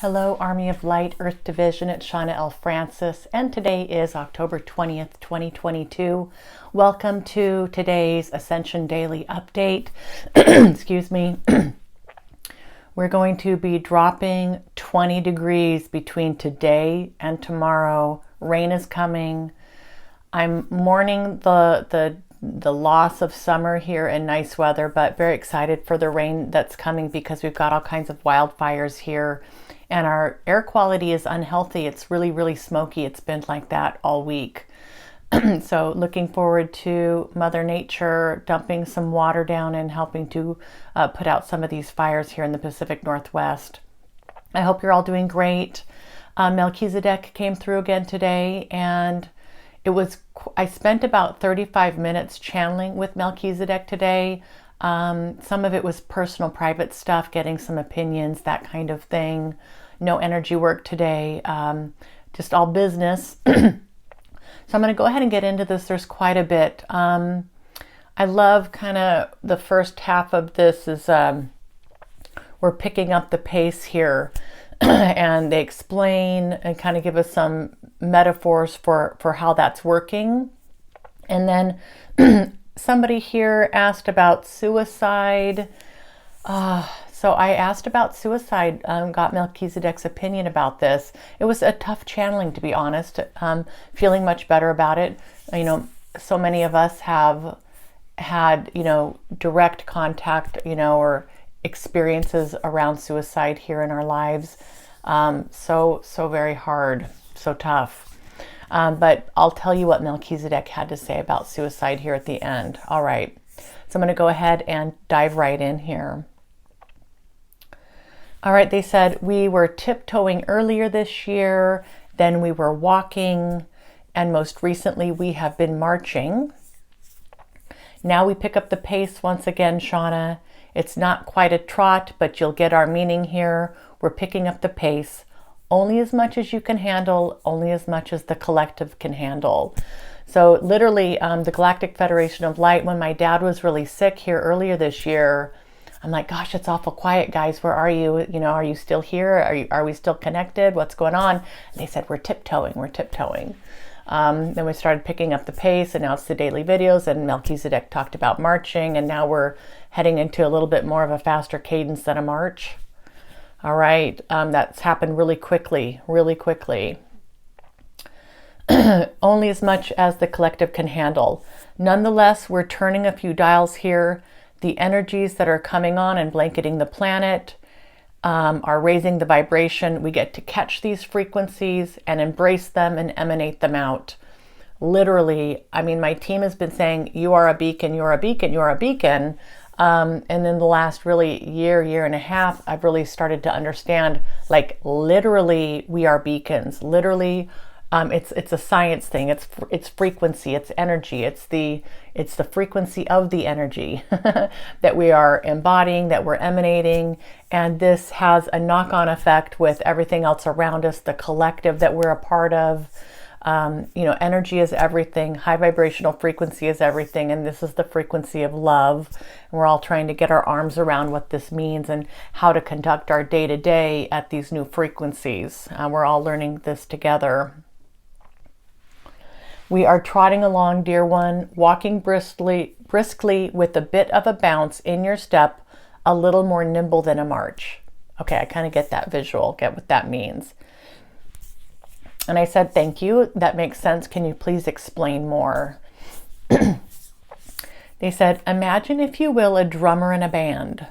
Hello, Army of Light, Earth Division. It's Shauna L. Francis, and today is October 20th, 2022. Welcome to today's Ascension Daily Update. Excuse me. We're going to be dropping 20 degrees between today and tomorrow. Rain is coming. I'm mourning the loss of summer here and nice weather, but very excited for the rain that's coming because we've got all kinds of wildfires here. And our air quality is unhealthy. It's really, really smoky. It's been like that all week. So looking forward to Mother Nature dumping some water down and helping to put out some of these fires here in the Pacific Northwest. I hope you're all doing great. Melchizedek came through again today, and I spent about 35 minutes channeling with Melchizedek today. Some of it was personal, private stuff, getting some opinions, that kind of thing. No energy work today, just all business. So I'm going to go ahead and get into this. There's quite a bit. I love kind of the first half of this is we're picking up the pace here. And they explain and kind of give us some metaphors for how that's working. And then somebody here asked about suicide. So I asked about suicide, got Melchizedek's opinion about this. It was a tough channeling, to be honest. Feeling much better about it. You know, so many of us have had, direct contact, or experiences around suicide here in our lives. So very hard, so tough. But I'll tell you what Melchizedek had to say about suicide here at the end. All right. So I'm going to go ahead and dive right in here. All right. They said we were tiptoeing earlier this year, then we were walking, and most recently we have been marching. Now we pick up the pace once again, Shauna. It's not quite a trot, but you'll get our meaning here. We're picking up the pace. Only as much as you can handle, only as much as the collective can handle. So literally, the Galactic Federation of Light, when my dad was really sick here earlier this year, I'm like, gosh, it's awful quiet, guys. Where are you? Are you still here? Are we still connected? What's going on? And they said, we're tiptoeing. Then we started picking up the pace, and now it's the daily videos, and Melchizedek talked about marching, and now we're heading into a little bit more of a faster cadence than a march. All right, that's happened really quickly. Only as much as the collective can handle. Nonetheless, we're turning a few dials here. The energies that are coming on and blanketing the planet are raising the vibration. We get to catch these frequencies and embrace them and emanate them out. Literally, my team has been saying, you are a beacon, you're a beacon, you're a beacon. And then the last really year and a half, I've really started to understand, like literally we are beacons. Literally, it's a science thing. It's frequency, it's energy, it's the frequency of the energy that we are embodying, that we're emanating. And this has a knock-on effect with everything else around us, the collective that we're a part of. Energy is everything. High vibrational frequency is everything. And this is the frequency of love. And we're all trying to get our arms around what this means and how to conduct our day-to-day at these new frequencies. We're all learning this together. We are trotting along, dear one, walking briskly with a bit of a bounce in your step, a little more nimble than a march. Okay, I kind of get that visual, get what that means. And I said, thank you. That makes sense. Can you please explain more? They said, imagine, if you will, a drummer in a band.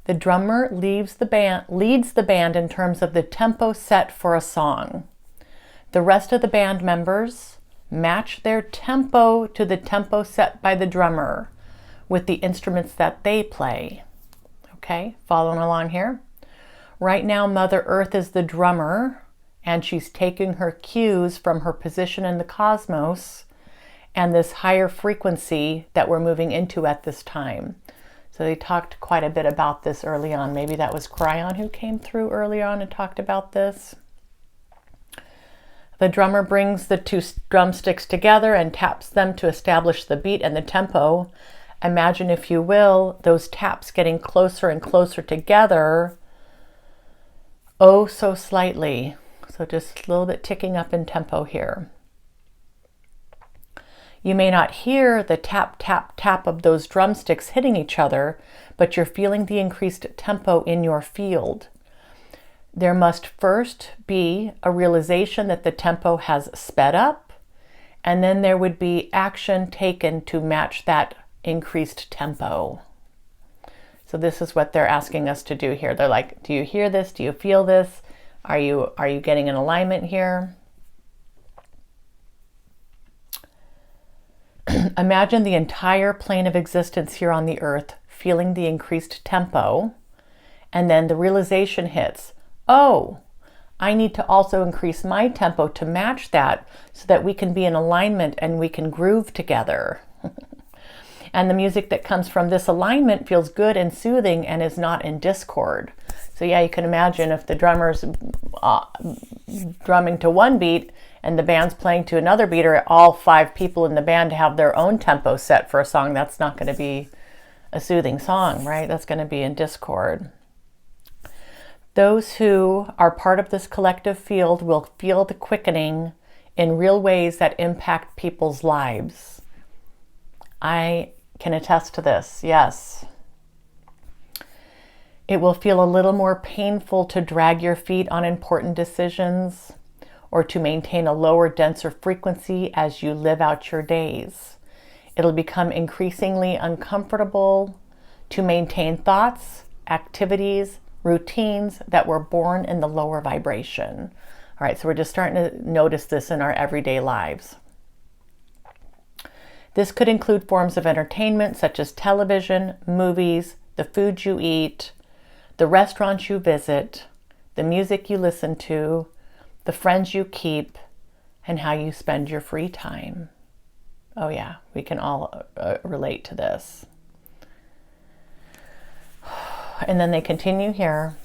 The drummer leads the band in terms of the tempo set for a song. The rest of the band members match their tempo to the tempo set by the drummer with the instruments that they play. Okay, following along here. Right now, Mother Earth is the drummer, and she's taking her cues from her position in the cosmos and this higher frequency that we're moving into at this time. So they talked quite a bit about this early on. Maybe that was Cryon who came through early on and talked about this. The drummer brings the two drumsticks together and taps them to establish the beat and the tempo. Imagine, if you will, those taps getting closer and closer together oh so slightly. So just a little bit ticking up in tempo here. You may not hear the tap, tap, tap of those drumsticks hitting each other, but you're feeling the increased tempo in your field. There must first be a realization that the tempo has sped up, and then there would be action taken to match that increased tempo. So this is what they're asking us to do here. They're like, do you hear this? Do you feel this? Are you getting an alignment here? Imagine the entire plane of existence here on the earth feeling the increased tempo, and then the realization hits, oh, I need to also increase my tempo to match that so that we can be in alignment and we can groove together. And the music that comes from this alignment feels good and soothing and is not in discord. So yeah, you can imagine if the drummer's drumming to one beat and the band's playing to another beat, or all 5 people in the band have their own tempo set for a song, that's not going to be a soothing song, right? That's going to be in discord. Those who are part of this collective field will feel the quickening in real ways that impact people's lives. I can attest to this, yes. It will feel a little more painful to drag your feet on important decisions or to maintain a lower, denser frequency as you live out your days. It'll become increasingly uncomfortable to maintain thoughts, activities, routines that were born in the lower vibration. All right, so we're just starting to notice this in our everyday lives. This could include forms of entertainment such as television, movies, the food you eat, the restaurants you visit, the music you listen to, the friends you keep, and how you spend your free time. Oh yeah, we can all relate to this. And then they continue here.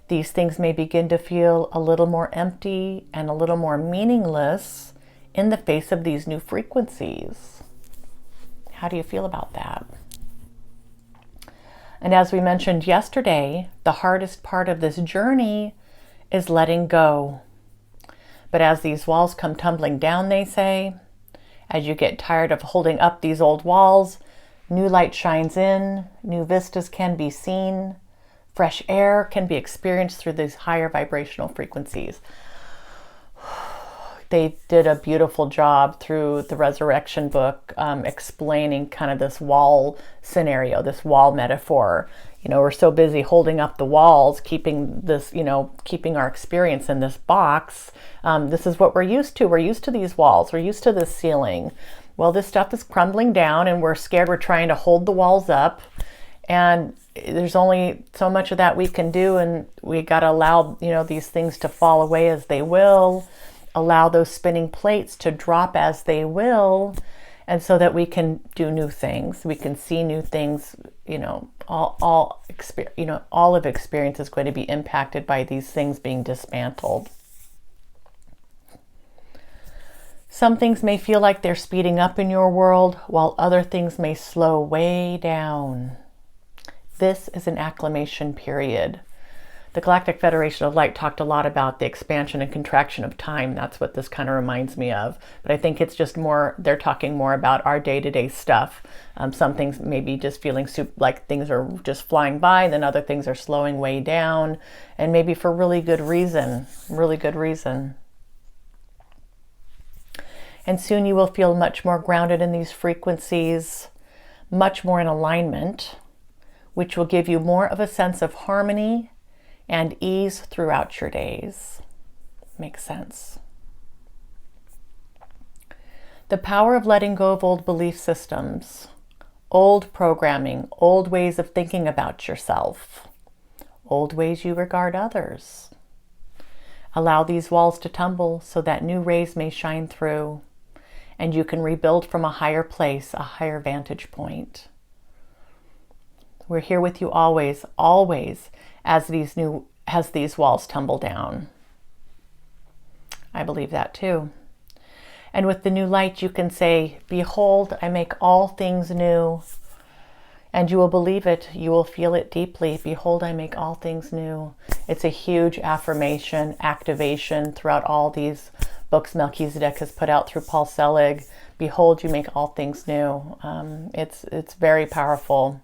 These things may begin to feel a little more empty and a little more meaningless in the face of these new frequencies. How do you feel about that? And as we mentioned yesterday, the hardest part of this journey is letting go. But as these walls come tumbling down, they say, as you get tired of holding up these old walls, new light shines in, new vistas can be seen, fresh air can be experienced through these higher vibrational frequencies. They did a beautiful job through the Resurrection book explaining kind of this wall scenario, this wall metaphor. You know, we're so busy holding up the walls, keeping this, keeping our experience in this box. This is what we're used to. We're used to these walls. We're used to this ceiling. Well, this stuff is crumbling down and we're scared. We're trying to hold the walls up. And there's only so much of that we can do. And we got to allow, these things to fall away as they will. Allow those spinning plates to drop as they will. And so that we can do new things. We can see new things, all of experience is going to be impacted by these things being dismantled. Some things may feel like they're speeding up in your world, while other things may slow way down. This is an acclimation period. The Galactic Federation of Light talked a lot about the expansion and contraction of time. That's what this kind of reminds me of. But I think it's just more, they're talking more about our day-to-day stuff. Some things maybe just feeling like things are just flying by, then other things are slowing way down, and maybe for really good reason, And soon you will feel much more grounded in these frequencies, much more in alignment, which will give you more of a sense of harmony and ease throughout your days. Makes sense. The power of letting go of old belief systems, old programming, old ways of thinking about yourself, old ways you regard others. Allow these walls to tumble so that new rays may shine through, and you can rebuild from a higher place, a higher vantage point. We're here with you always, as these walls tumble down. I believe that too. And with the new light, you can say, behold, I make all things new. And you will believe it. You will feel it deeply. Behold, I make all things new. It's a huge affirmation, activation throughout all these books Melchizedek has put out through Paul Selig. Behold, you make all things new. It's very powerful.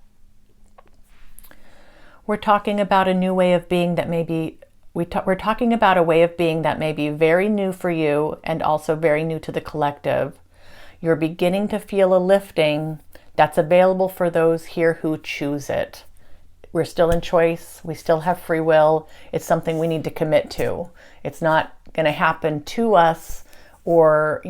We're talking about a new way of being that may be, we're talking about a way of being that may be very new for you and also very new to the collective. You're beginning to feel a lifting that's available for those here who choose it. We're still in choice. We still have free will. It's something we need to commit to. It's not going to happen to us, or,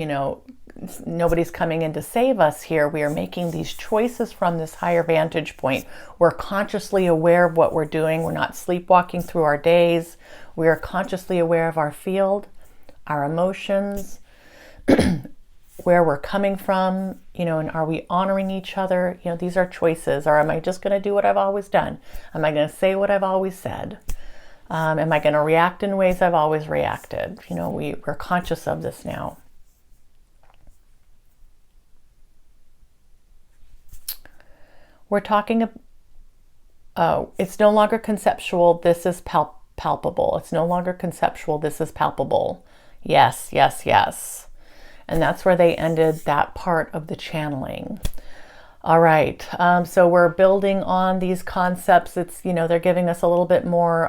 nobody's coming in to save us here. We are making these choices from this higher vantage point. We're consciously aware of what we're doing. We're not sleepwalking through our days. We are consciously aware of our field, our emotions, where we're coming from, and are we honoring each other? These are choices. Or am I just going to do what I've always done? Am I going to say what I've always said? Am I going to react in ways I've always reacted? We're conscious of this now. We're talking, it's no longer conceptual, this is palpable. It's no longer conceptual, this is palpable. Yes, yes, yes. And that's where they ended that part of the channeling. All right, so we're building on these concepts. It's, they're giving us a little bit more,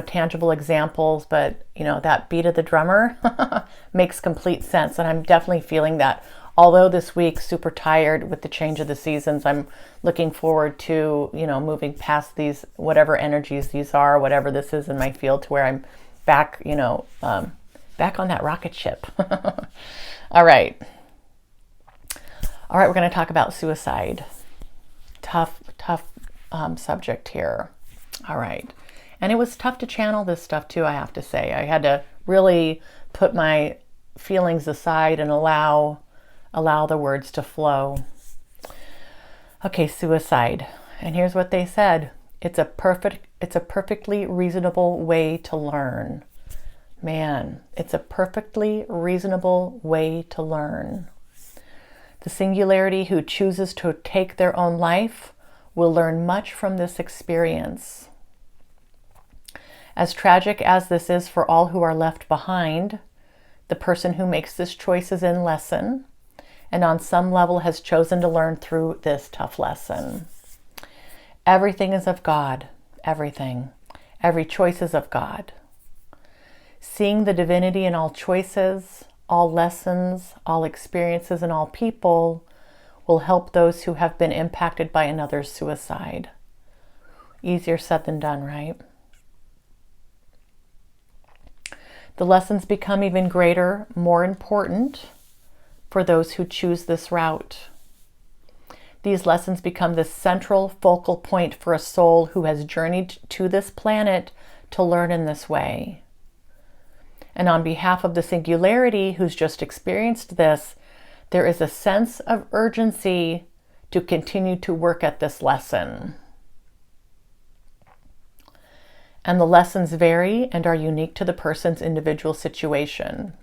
tangible examples, but, that beat of the drummer makes complete sense. And I'm definitely feeling that. Although this week, super tired with the change of the seasons, I'm looking forward to, moving past these, whatever energies these are, whatever this is in my field, to where I'm back, back on that rocket ship. All right. All right, we're going to talk about suicide. Tough subject here. All right. And it was tough to channel this stuff too, I have to say. I had to really put my feelings aside and allow the words to flow. Okay, suicide. And here's what they said. It's a perfectly reasonable way to learn. Man, it's a perfectly reasonable way to learn. The singularity who chooses to take their own life will learn much from this experience. As tragic as this is for all who are left behind, the person who makes this choice is in lesson, and on some level has chosen to learn through this tough lesson. Everything is of God. Everything. Every choice is of God. Seeing the divinity in all choices, all lessons, all experiences, and all people will help those who have been impacted by another's suicide. Easier said than done, right? The lessons become even greater, more important for those who choose this route. These lessons become the central focal point for a soul who has journeyed to this planet to learn in this way. And on behalf of the singularity who's just experienced this, there is a sense of urgency to continue to work at this lesson. And the lessons vary and are unique to the person's individual situation.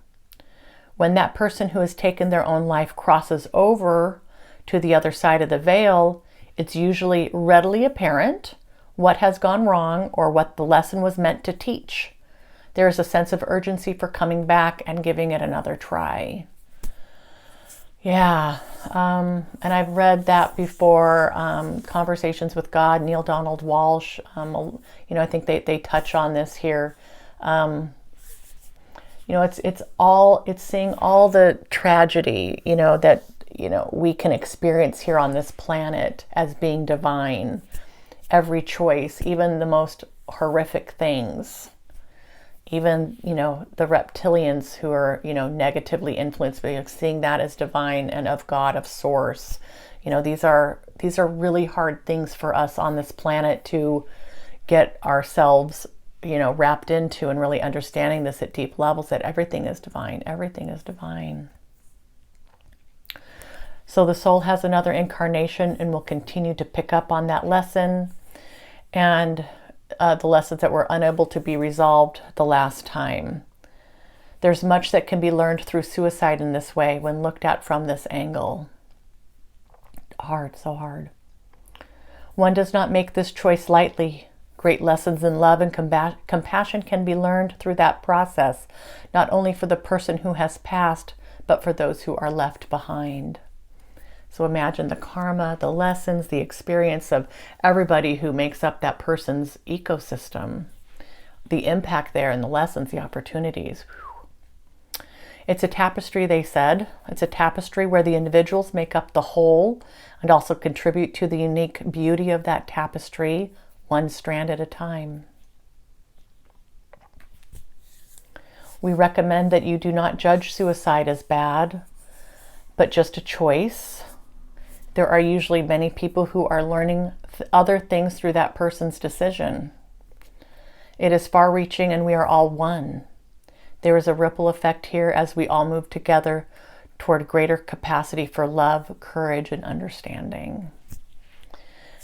When that person who has taken their own life crosses over to the other side of the veil, it's usually readily apparent what has gone wrong or what the lesson was meant to teach. There is a sense of urgency for coming back and giving it another try. Yeah, and I've read that before, Conversations with God, Neil Donald Walsh. I think they touch on this here. It's seeing all the tragedy, that, we can experience here on this planet as being divine. Every choice, even the most horrific things, even, the reptilians who are, negatively influenced, by seeing that as divine and of God, of source. These are really hard things for us on this planet to get ourselves, wrapped into, and really understanding this at deep levels, that everything is divine. Everything is divine. So the soul has another incarnation and will continue to pick up on that lesson and the lessons that were unable to be resolved the last time. There's much that can be learned through suicide in this way when looked at from this angle. hard, so hard. One does not make this choice lightly. Great lessons in love and compassion can be learned through that process, not only for the person who has passed, but for those who are left behind. So imagine the karma, the lessons, the experience of everybody who makes up that person's ecosystem, the impact there and the lessons, the opportunities. It's a tapestry, they said. It's a tapestry where the individuals make up the whole and also contribute to the unique beauty of that tapestry, one strand at a time. We recommend that you do not judge suicide as bad, but just a choice. There are usually many people who are learning other things through that person's decision. It is far-reaching, and we are all one. There is a ripple effect here as we all move together toward greater capacity for love, courage, and understanding.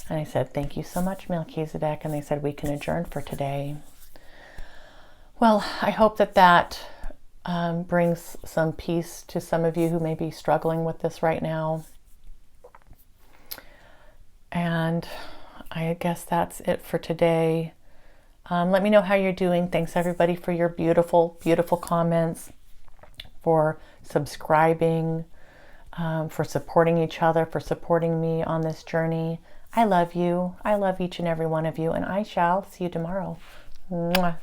And I said, thank you so much, Melchizedek. And they said, we can adjourn for today. Well, I hope that brings some peace to some of you who may be struggling with this right now. And I guess that's it for today. Let me know how you're doing. Thanks everybody for your beautiful, beautiful comments, for subscribing, for supporting each other, for supporting me on this journey. I love you. I love each and every one of you, and I shall see you tomorrow. Mwah.